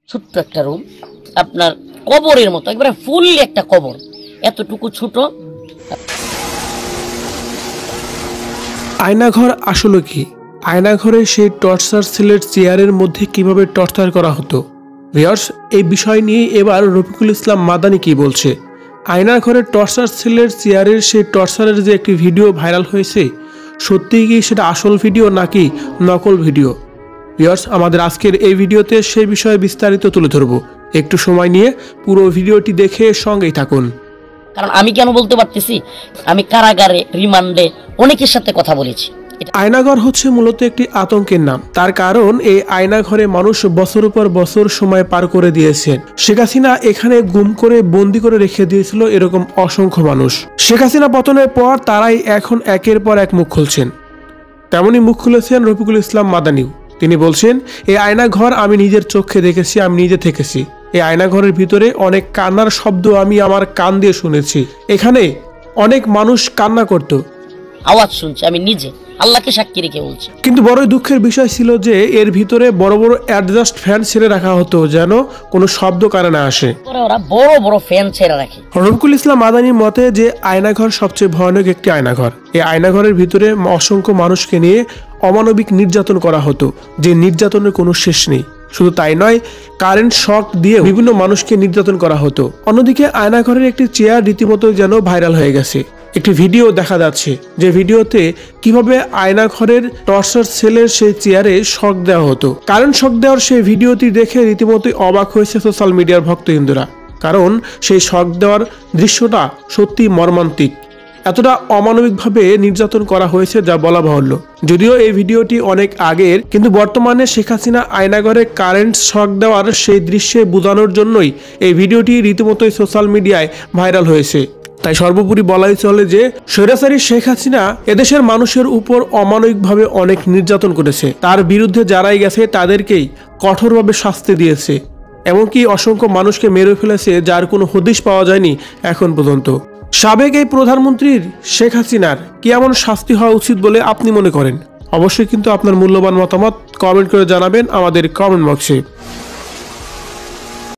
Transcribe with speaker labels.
Speaker 1: ছোট্ট একটা রুম, আপনার কবরের মতো, একবারে ফুললি একটা কবর, এতটুকু ছোট।
Speaker 2: আয়নাঘর আসলে কি? আয়নাঘরে সেই টর্চার সেলের চেয়ারের মধ্যে কিভাবে টর্চার করা হতো? ভিউয়ার্স, এই বিষয় নিয়ে এবার রফিকুল ইসলাম মাদানী কি বলছে। আয়নাঘরে টর্চার সেলের চেয়ারের সেই টর্চারের যে একটি ভিডিও ভাইরাল হয়েছে, সত্যিই কি সেটা আসল ভিডিও নাকি নকল ভিডিও? ভিউয়ার্স, আমাদের আজকের এই ভিডিওতে সেই বিষয়ে বিস্তারিত তুলে ধরব। একটু সময় নিয়ে পুরো ভিডিওটি দেখে সঙ্গেই থাকুন।
Speaker 1: কারণ আমি কেন বলতে পারতেছি, আমি কারাগারে, রিমান্ডে অনেকের সাথে কথা বলেছি।
Speaker 2: আয়নাঘর হচ্ছে মূলত একটি আতঙ্কের নাম। তার কারণ এই আয়নাঘরে মানুষ বছরের পর বছর সময় পার করে দিয়েছেন। শেখ হাসিনা এখানে গুম করে বন্দি করে রেখে দিয়েছিল এরকম অসংখ্য মানুষ। শেখ হাসিনা পতনের পর তারাই এখন একের পর এক মুখ খুলছেন। তেমনই মুখ খুলেছেন রফিকুল ইসলাম মাদানীও। তিনি বলছেন, এই আয়নাঘর আমি নিজের চোখে দেখেছি, আমি নিজে থেকেছি। এই আয়নাঘরের ভিতরে অনেক কান্নার শব্দ আমি আমার কান দিয়ে শুনেছি। এখানে অনেক মানুষ কান্না করত,
Speaker 1: আওয়াজ শুনছি, আমি নিজে আল্লাহকে সাক্ষী রেখে বলছি।
Speaker 2: কিন্তু বড়ই দুঃখের বিষয় ছিল যে এর ভিতরে বড় বড় অ্যাডজাস্ট ফ্যান ছেড়ে রাখা হতো, যেন কোনো শব্দ কানে না আসে।
Speaker 1: ওরা বড় বড় ফ্যান ছেড়ে রাখে।
Speaker 2: রফিকুল ইসলাম মাদানীর মতে যে আয়নাঘর সবচেয়ে ভয়ানক একটি আয়নাঘর। এই আয়নাঘরের ভিতরে অসংখ্য মানুষকে নিয়ে অমানবিক নির্যাতন করা হতো, যে নির্যাতনের কোনো শেষ নেই। শুধু তাই নয়, কারেন্ট শক দিয়ে বিভিন্ন মানুষকে নির্যাতন করা হতো। অন্যদিকে আয়নাঘরের একটি চেয়ার রীতিমতো যেন ভাইরাল হয়ে গেছে। একটি ভিডিও দেখা যাচ্ছে, যে ভিডিওতে কিভাবে আয়নাঘরের টর্চার সেলের সেই চেয়ারে শক দেওয়া হতো। কারেন্ট শক দেওয়ার সেই ভিডিওটি দেখে রীতিমতোই অবাক হয়েছে সোশ্যাল মিডিয়ার ভক্তবৃন্দরা। কারণ সেই শক দেওয়ার দৃশ্যটা সত্যি মর্মান্তিক। এতটা অমানবিকভাবে নির্যাতন করা হয়েছে যা বলা বাহুল্য। যদিও এই ভিডিওটি অনেক আগের, কিন্তু বর্তমানে শেখ হাসিনা আয়নাঘরে কারেন্ট শক দেওয়ার সেই দৃশ্যে বোঝানোর জন্যই এই ভিডিওটি রীতিমতোই সোশ্যাল মিডিয়ায় ভাইরাল হয়েছে। তাই সর্বোপরি বলাই চলে যে স্বৈরাচারী শেখ হাসিনা এদেশের মানুষের উপর অমানবিকভাবে অনেক নির্যাতন করেছে। তার বিরুদ্ধে যারাই গেছে তাদেরকেই কঠোরভাবে শাস্তি দিয়েছে। এমনকি অসংখ্য মানুষকে মেরে ফেলেছে, যার কোনো হদিশ পাওয়া যায়নি এখন পর্যন্ত। সাবেক এই প্রধানমন্ত্রীর শেখ হাসিনার কি এমন শাস্তি হওয়া উচিত বলে আপনি মনে করেন? অবশ্যই কিন্তু আপনার মূল্যবান মতামত কমেন্ট করে জানাবেন আমাদের কমেন্ট বক্সে।